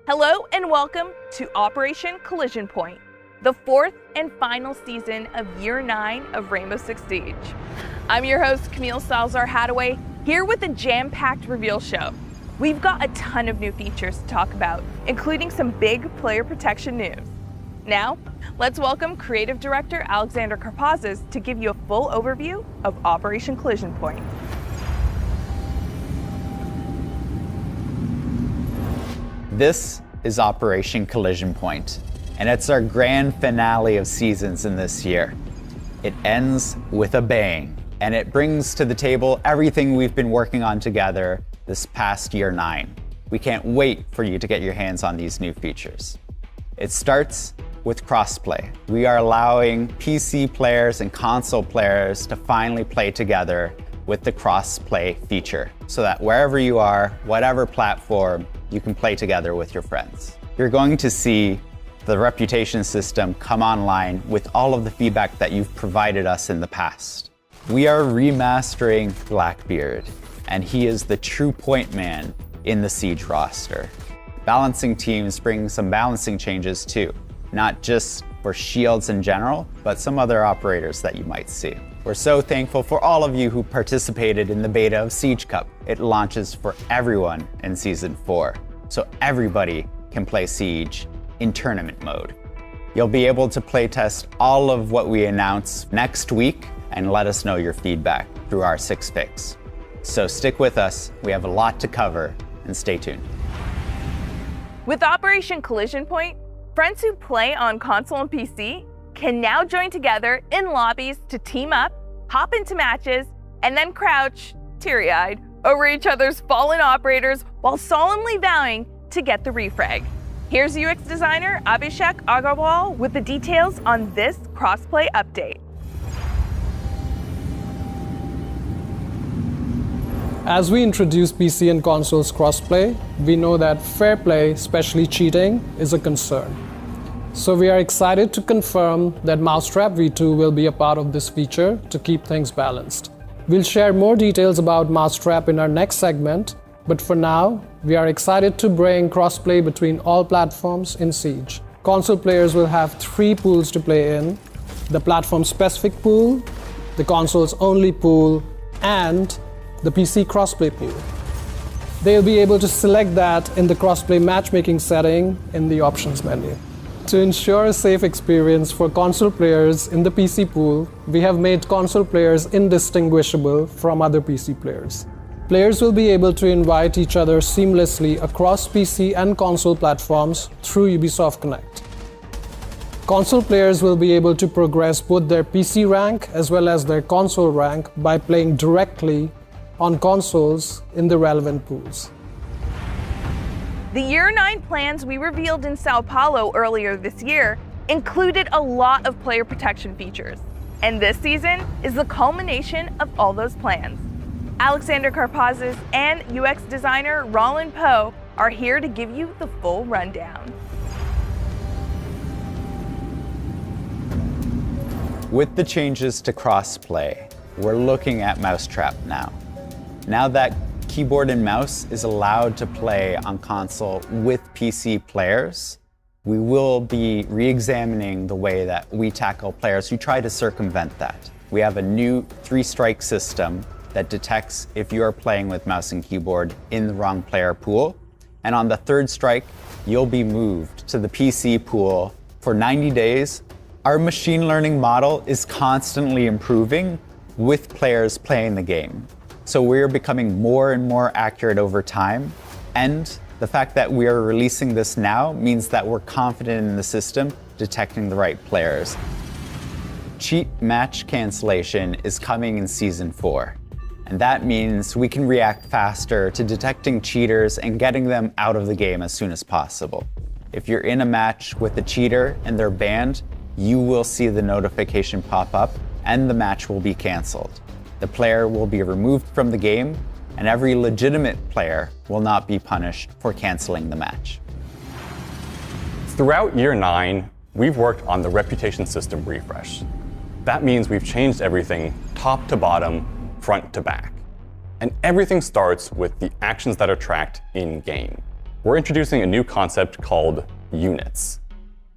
Hello and welcome to Operation Collision Point, the fourth and final season of Year 9 of Rainbow Six Siege. I'm your host, Camille Salazar-Hadaway, here with a jam-packed reveal show. We've got a ton of new features to talk about, including some big player protection news. Now, let's welcome Creative Director Alexander Karpazis to give you a full overview of Operation Collision Point. This is Operation Collision Point, and it's our grand finale of seasons in this year. It ends with a bang, and it brings to the table everything we've been working on together this past Year 9. We can't wait for you to get your hands on these new features. It starts with Crossplay. We are allowing PC players and console players to finally play together with the Crossplay feature, so that wherever you are, whatever platform, you can play together with your friends. You're going to see the reputation system come online with all of the feedback that you've provided us in the past. We are remastering Blackbeard, and he is the true point man in the Siege roster. Balancing teams bring some balancing changes too, not just for shields in general, but some other operators that you might see. We're so thankful for all of you who participated in the beta of Siege Cup. It launches for everyone in Season 4, so everybody can play Siege in tournament mode. You'll be able to playtest all of what we announce next week and let us know your feedback through our 6 Fix. So stick with us, we have a lot to cover, and stay tuned. With Operation Collision Point, friends who play on console and PC can now join together in lobbies to team up, hop into matches, and then crouch, teary-eyed, over each other's fallen operators while solemnly vowing to get the refrag. Here's UX designer Abhishek Agarwal with the details on this crossplay update. As we introduce PC and consoles crossplay, we know that fair play, especially cheating, is a concern. So we are excited to confirm that Mousetrap V2 will be a part of this feature to keep things balanced. We'll share more details about Mousetrap in our next segment, but for now, we are excited to bring crossplay between all platforms in Siege. Console players will have 3 pools to play in: the platform-specific pool, the consoles-only pool, and the PC crossplay pool. They'll be able to select that in the crossplay matchmaking setting in the options menu. To ensure a safe experience for console players in the PC pool, we have made console players indistinguishable from other PC players. Players will be able to invite each other seamlessly across PC and console platforms through Ubisoft Connect. Console players will be able to progress both their PC rank as well as their console rank by playing directly on consoles in the relevant pools. The Year 9 plans we revealed in Sao Paulo earlier this year included a lot of player protection features, and this season is the culmination of all those plans. Alexander Karpazis and UX designer Roland Poe are here to give you the full rundown. With the changes to crossplay, we're looking at Mousetrap now. Now that keyboard and mouse is allowed to play on console with PC players, we will be re-examining the way that we tackle players who try to circumvent that. We have a new 3-strike system that detects if you are playing with mouse and keyboard in the wrong player pool. And on the 3rd strike, you'll be moved to the PC pool for 90 days. Our machine learning model is constantly improving with players playing the game. So we're becoming more and more accurate over time. And the fact that we are releasing this now means that we're confident in the system detecting the right players. Cheat match cancellation is coming in Season 4. And that means we can react faster to detecting cheaters and getting them out of the game as soon as possible. If you're in a match with a cheater and they're banned, you will see the notification pop up and the match will be canceled. The player will be removed from the game, and every legitimate player will not be punished for canceling the match. Throughout Year 9, we've worked on the reputation system refresh. That means we've changed everything top to bottom, front to back. And everything starts with the actions that are tracked in-game. we're introducing a new concept called units.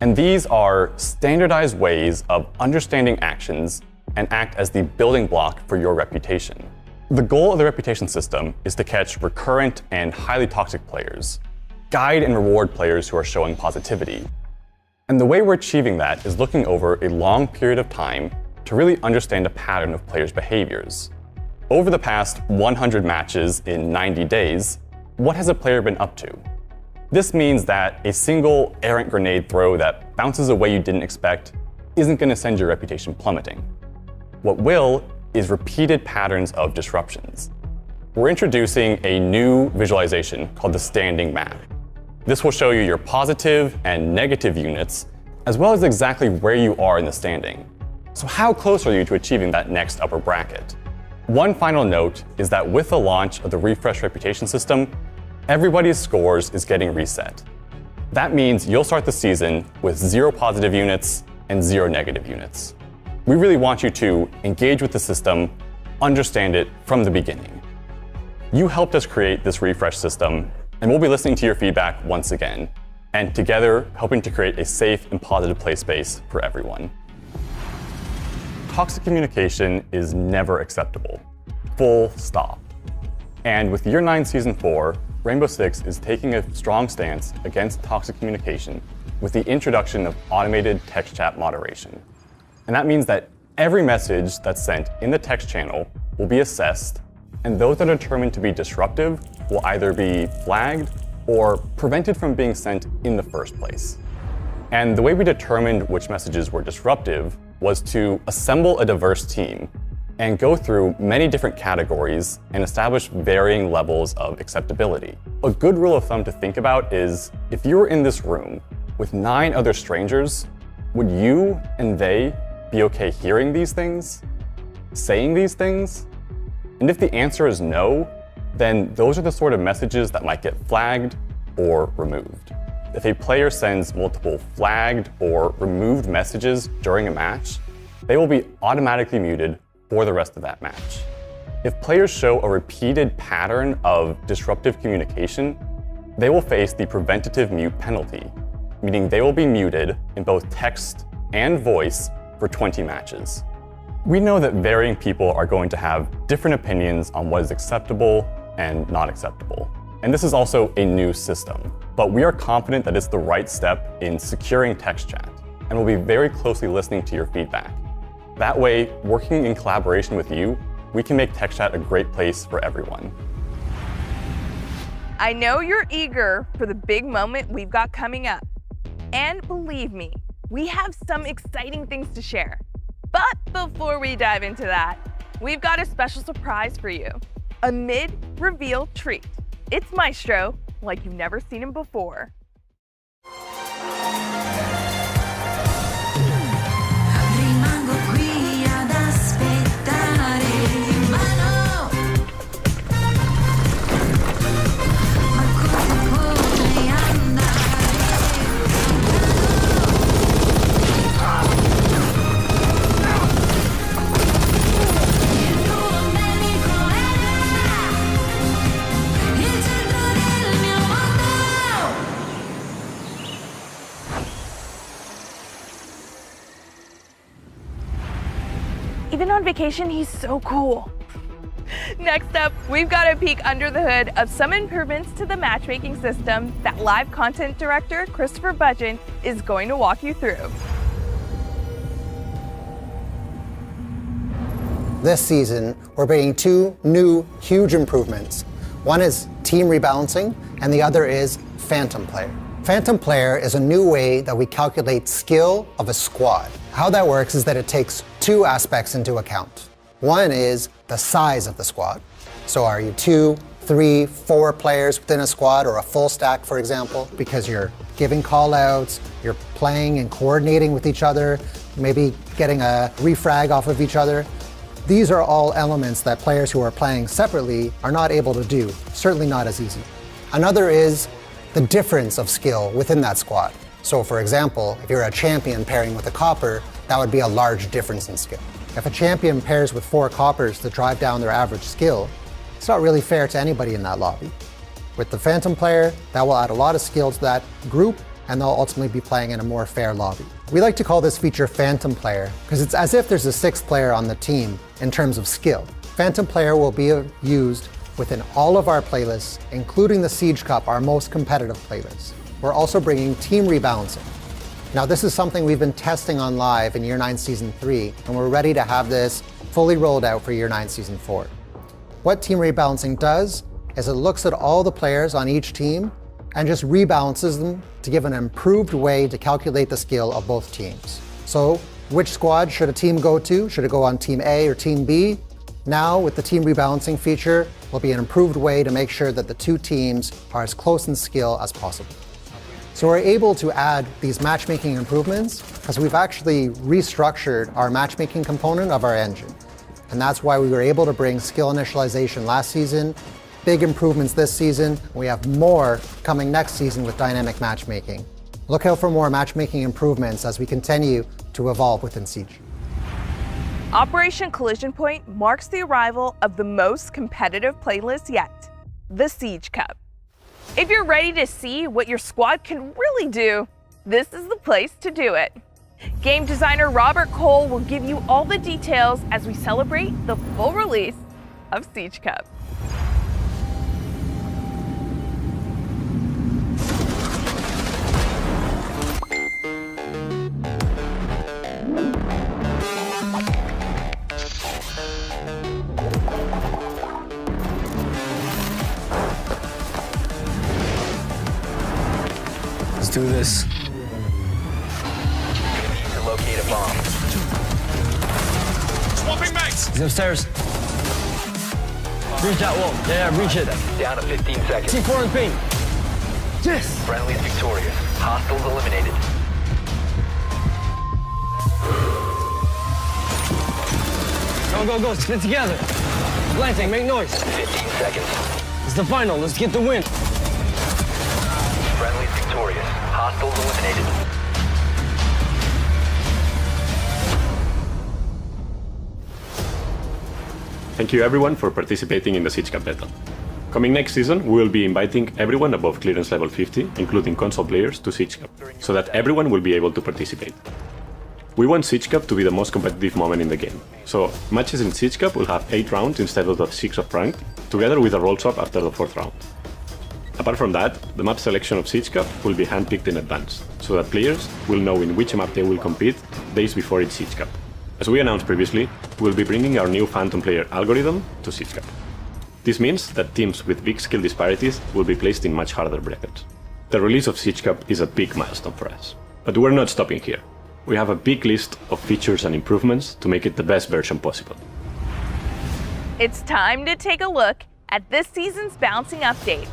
And these are standardized ways of understanding actions and act as the building block for your reputation. The goal of the reputation system is to catch recurrent and highly toxic players, guide and reward players who are showing positivity. And the way we're achieving that is looking over a long period of time to really understand a pattern of players' behaviors. Over the past 100 matches in 90 days, what has a player been up to? This means that a single errant grenade throw that bounces away you didn't expect isn't going to send your reputation plummeting. What will is repeated patterns of disruptions. We're introducing a new visualization called the standing map. This will show you your positive and negative units, as well as exactly where you are in the standing. So how close are you to achieving that next upper bracket? One final note is that with the launch of the refresh reputation system, everybody's scores is getting reset. That means you'll start the season with 0 positive units and 0 negative units. We really want you to engage with the system, understand it from the beginning. You helped us create this refresh system, and we'll be listening to your feedback once again, and together helping to create a safe and positive play space for everyone. Toxic communication is never acceptable. Full stop. And with Year 9 Season 4, Rainbow Six is taking a strong stance against toxic communication with the introduction of automated text chat moderation. And that means that every message that's sent in the text channel will be assessed, and those that are determined to be disruptive will either be flagged or prevented from being sent in the first place. And the way we determined which messages were disruptive was to assemble a diverse team and go through many different categories and establish varying levels of acceptability. A good rule of thumb to think about is if you were in this room with 9 other strangers, would you and they be okay hearing these things, saying these things? And if the answer is no, then those are the sort of messages that might get flagged or removed. If a player sends multiple flagged or removed messages during a match, they will be automatically muted for the rest of that match. If players show a repeated pattern of disruptive communication, they will face the preventative mute penalty, meaning they will be muted in both text and voice for 20 matches. We know that varying people are going to have different opinions on what is acceptable and not acceptable. And this is also a new system, but we are confident that it's the right step in securing text chat, and we'll be very closely listening to your feedback. That way, working in collaboration with you, we can make text chat a great place for everyone. I know you're eager for the big moment we've got coming up. And believe me, we have some exciting things to share. But before we dive into that, we've got a special surprise for you. A mid-reveal treat. It's Maestro, like you've never seen him before. Rimango qui ad aspettare, ma no. Ma come potrei andare? Il tuo nemico era il centro del mio mondo. Even on vacation, he's so cool. Next up, we've got a peek under the hood of some improvements to the matchmaking system that live content director Christopher Budgeon is going to walk you through. This season, we're bringing 2 new huge improvements. One is team rebalancing, and the other is Phantom Player. Phantom Player is a new way that we calculate skill of a squad. How that works is that it takes 2 aspects into account. One is the size of the squad. So are you 2, 3, 4 players within a squad, or a full stack, for example, because you're giving call-outs, you're playing and coordinating with each other, maybe getting a refrag off of each other. These are all elements that players who are playing separately are not able to do, certainly not as easy. Another is the difference of skill within that squad. So for example, if you're a champion pairing with a copper, that would be a large difference in skill. If a champion pairs with 4 coppers to drive down their average skill, it's not really fair to anybody in that lobby. With the Phantom player, that will add a lot of skill to that group, and they'll ultimately be playing in a more fair lobby. We like to call this feature Phantom Player because it's as if there's a sixth player on the team in terms of skill. Phantom Player will be used within all of our playlists, including the Siege Cup, our most competitive playlist. We're also bringing team rebalancing. Now, this is something we've been testing on live in Year 9 Season 3, and we're ready to have this fully rolled out for Year 9 Season 4. What team rebalancing does is it looks at all the players on each team and just rebalances them to give an improved way to calculate the skill of both teams. So, which squad should a team go to? Should it go on Team A or Team B? Now, with the team rebalancing feature, will be an improved way to make sure that the two teams are as close in skill as possible. So we're able to add these matchmaking improvements because we've actually restructured our matchmaking component of our engine. And that's why we were able to bring skill initialization last season, big improvements this season. We have more coming next season with dynamic matchmaking. Look out for more matchmaking improvements as we continue to evolve within Siege. Operation Collision Point marks the arrival of the most competitive playlist yet, the Siege Cup. If you're ready to see what your squad can really do, this is the place to do it. Game designer Robert Cole will give you all the details as we celebrate the full release of Siege Cup. Let's do this. To locate a bomb. Swapping mags! He's upstairs. Reach that wall. Yeah, reach it. Down to 15 seconds. C4 in ping. Yes! Friendly's victorious. Hostiles eliminated. Go, go, go. Split together. Planting, make noise. 15 seconds. It's the final. Let's get the win. Friendly's victorious. Hostiles eliminated. Thank you everyone for participating in the Siege Cup Beta. Coming next season, we will be inviting everyone above clearance level 50, including console players, to Siege Cup, so that everyone will be able to participate. We want Siege Cup to be the most competitive moment in the game, so matches in Siege Cup will have 8 rounds instead of the 6 of ranked, together with a roll swap after the 4th round. Apart from that, the map selection of Siege Cup will be handpicked in advance, so that players will know in which map they will compete days before each Siege Cup. As we announced previously, we'll be bringing our new Phantom player algorithm to Siege Cup. This means that teams with big skill disparities will be placed in much harder brackets. The release of Siege Cup is a big milestone for us. But we're not stopping here. We have a big list of features and improvements to make it the best version possible. It's time to take a look at this season's bouncing update.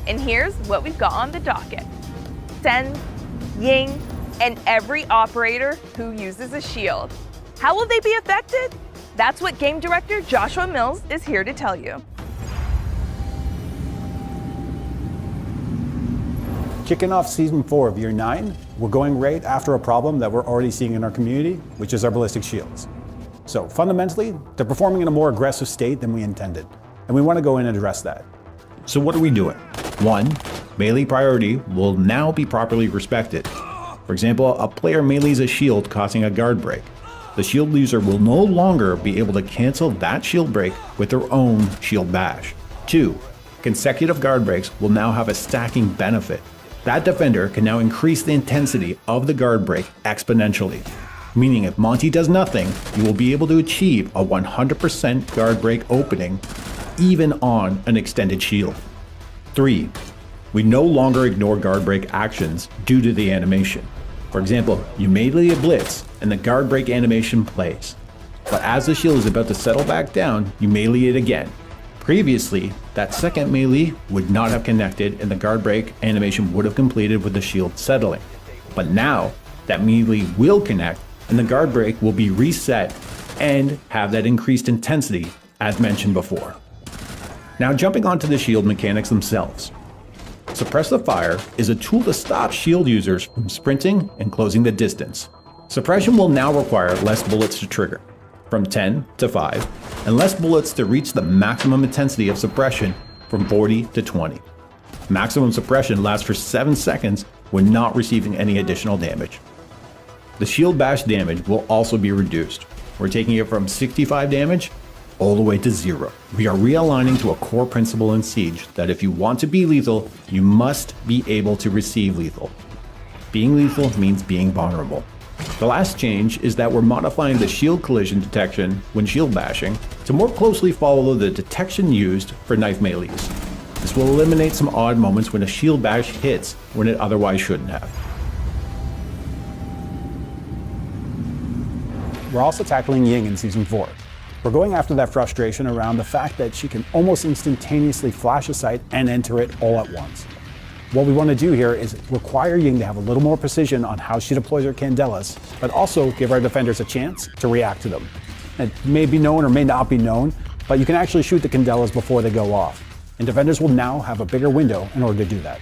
And here's what we've got on the docket. Sen, Ying, and every operator who uses a shield. How will they be affected? That's what game director Joshua Mills is here to tell you. Kicking off Season 4 of Year 9, we're going right after a problem that we're already seeing in our community, which is our ballistic shields. So fundamentally, they're performing in a more aggressive state than we intended, and we want to go in and address that. So what are we doing? 1. Melee priority will now be properly respected. For example, a player melees a shield causing a guard break. The shield user will no longer be able to cancel that shield break with their own shield bash. 2. Consecutive guard breaks will now have a stacking benefit. That defender can now increase the intensity of the guard break exponentially. Meaning if Monty does nothing, you will be able to achieve a 100% guard break opening even on an extended shield. 3. We no longer ignore guard break actions due to the animation. For example, you melee a blitz and the guard break animation plays. But as the shield is about to settle back down, you melee it again. Previously, that second melee would not have connected and the guard break animation would have completed with the shield settling. But now, that melee will connect and the guard break will be reset and have that increased intensity as mentioned before. Now jumping onto the shield mechanics themselves. Suppress the Fire is a tool to stop shield users from sprinting and closing the distance. Suppression will now require less bullets to trigger, from 10 to 5, and less bullets to reach the maximum intensity of suppression from 40 to 20. Maximum suppression lasts for 7 seconds when not receiving any additional damage. The shield bash damage will also be reduced. We're taking it from 65 damage all the way to 0. We are realigning to a core principle in Siege that if you want to be lethal, you must be able to receive lethal. Being lethal means being vulnerable. The last change is that we're modifying the shield collision detection when shield bashing to more closely follow the detection used for knife melees. This will eliminate some odd moments when a shield bash hits when it otherwise shouldn't have. We're also tackling Ying in Season 4. We're going after that frustration around the fact that she can almost instantaneously flash a sight and enter it all at once. What we want to do here is require Ying to have a little more precision on how she deploys her candelas, but also give our defenders a chance to react to them. It may be known or may not be known, but you can actually shoot the candelas before they go off, and defenders will now have a bigger window in order to do that.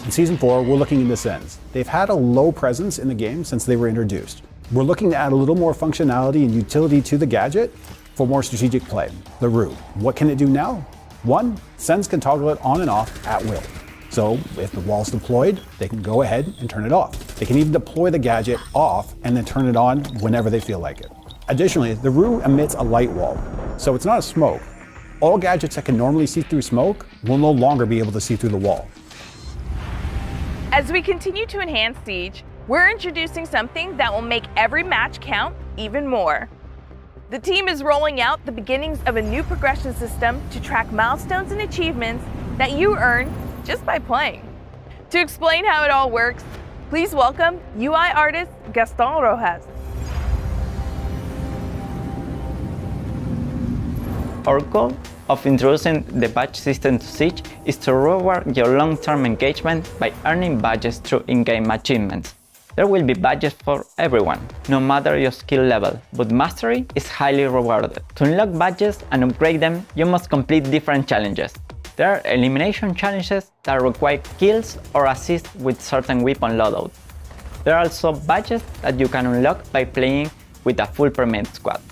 In Season 4, we're looking into Sens. They've had a low presence in the game since they were introduced. We're looking to add a little more functionality and utility to the gadget for more strategic play. The Rue. What can it do now? 1, Sens can toggle it on and off at will. So if the wall's deployed, they can go ahead and turn it off. They can even deploy the gadget off and then turn it on whenever they feel like it. Additionally, the Rue emits a light wall, so it's not a smoke. All gadgets that can normally see through smoke will no longer be able to see through the wall. As we continue to enhance Siege, we're introducing something that will make every match count even more. The team is rolling out the beginnings of a new progression system to track milestones and achievements that you earn just by playing. To explain how it all works, please welcome UI artist Gaston Rojas. Our goal of introducing the badge system to Siege is to reward your long-term engagement by earning badges through in-game achievements. There will be badges for everyone, no matter your skill level, but mastery is highly rewarded. To unlock badges and upgrade them, you must complete different challenges. There are elimination challenges that require kills or assist with certain weapon loadouts. There are also badges that you can unlock by playing with a full permit squad.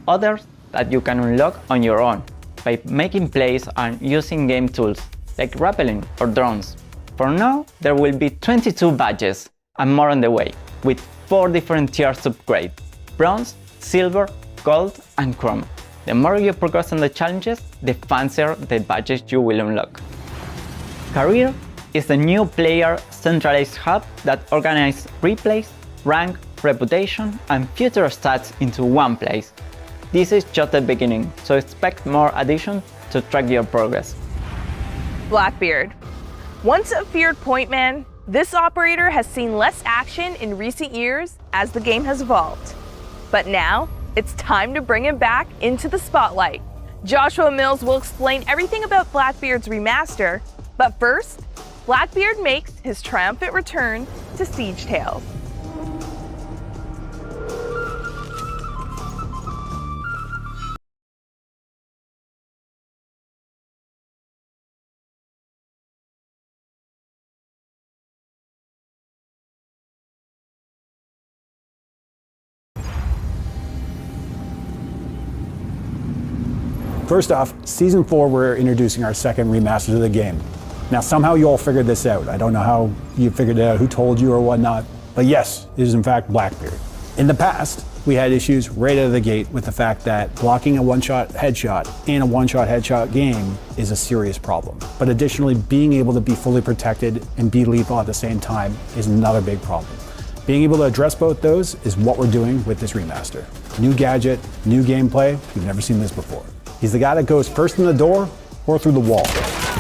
Others that you can unlock on your own by making plays and using game tools like rappelling or drones. For now, there will be 22 badges and more on the way, with 4 different tiers to upgrade: bronze, silver, gold, and chrome. The more you progress on the challenges, the fancier the badges you will unlock. Career is the new player centralized hub that organizes replays, rank, reputation, and future stats into one place. This is just the beginning, so expect more additions to track your progress. Blackbeard. Once a feared point man, this operator has seen less action in recent years as the game has evolved. But now, it's time to bring him back into the spotlight. Joshua Mills will explain everything about Blackbeard's remaster, but first, Blackbeard makes his triumphant return to Siege Tales. First off, Season 4, we're introducing our second remaster to the game. Now, somehow you all figured this out. I don't know how you figured it out, who told you or whatnot, but yes, it is in fact Blackbeard. In the past, we had issues right out of the gate with the fact that blocking a one-shot headshot in a one-shot headshot game is a serious problem. But additionally, being able to be fully protected and be lethal at the same time is another big problem. Being able to address both those is what we're doing with this remaster. New gadget, new gameplay, we've never seen this before. He's the guy that goes first in the door or through the wall.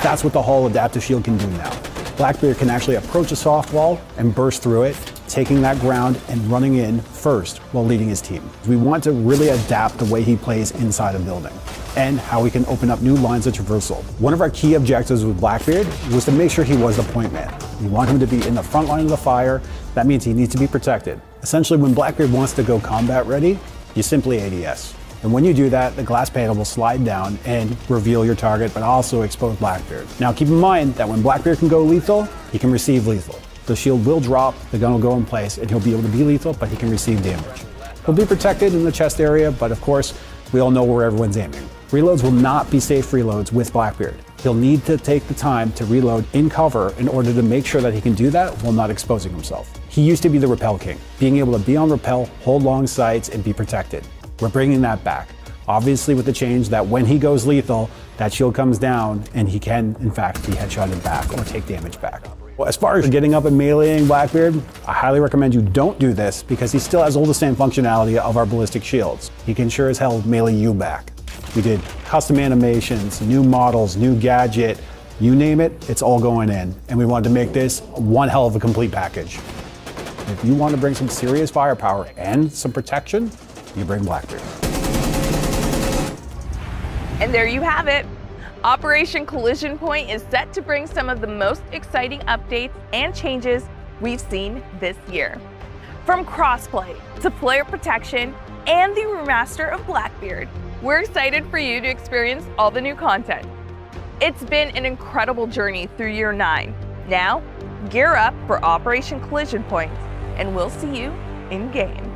That's what the Hull Adaptive Shield can do now. Blackbeard can actually approach a soft wall and burst through it, taking that ground and running in first while leading his team. We want to really adapt the way he plays inside a building and how we can open up new lines of traversal. One of our key objectives with Blackbeard was to make sure he was the point man. We want him to be in the front line of the fire. That means he needs to be protected. Essentially, when Blackbeard wants to go combat ready, you simply ADS. And when you do that, the glass panel will slide down and reveal your target, but also expose Blackbeard. Now keep in mind that when Blackbeard can go lethal, he can receive lethal. The shield will drop, the gun will go in place, and he'll be able to be lethal, but he can receive damage. He'll be protected in the chest area, but of course, we all know where everyone's aiming. Reloads will not be safe reloads with Blackbeard. He'll need to take the time to reload in cover in order to make sure that he can do that while not exposing himself. He used to be the rappel king, being able to be on rappel, hold long sights, and be protected. We're bringing that back. Obviously with the change that when he goes lethal, that shield comes down and he can, in fact, be headshotted back or take damage back. Well, as far as getting up and meleeing Blackbeard, I highly recommend you don't do this because he still has all the same functionality of our ballistic shields. He can sure as hell melee you back. We did custom animations, new models, new gadget, you name it, it's all going in. And we wanted to make this one hell of a complete package. If you want to bring some serious firepower and some protection, you bring Blackbeard. And there you have it. Operation Collision Point is set to bring some of the most exciting updates and changes we've seen this year. From crossplay to player protection and the remaster of Blackbeard, we're excited for you to experience all the new content. It's been an incredible journey through year 9. Now, gear up for Operation Collision Point, and we'll see you in game.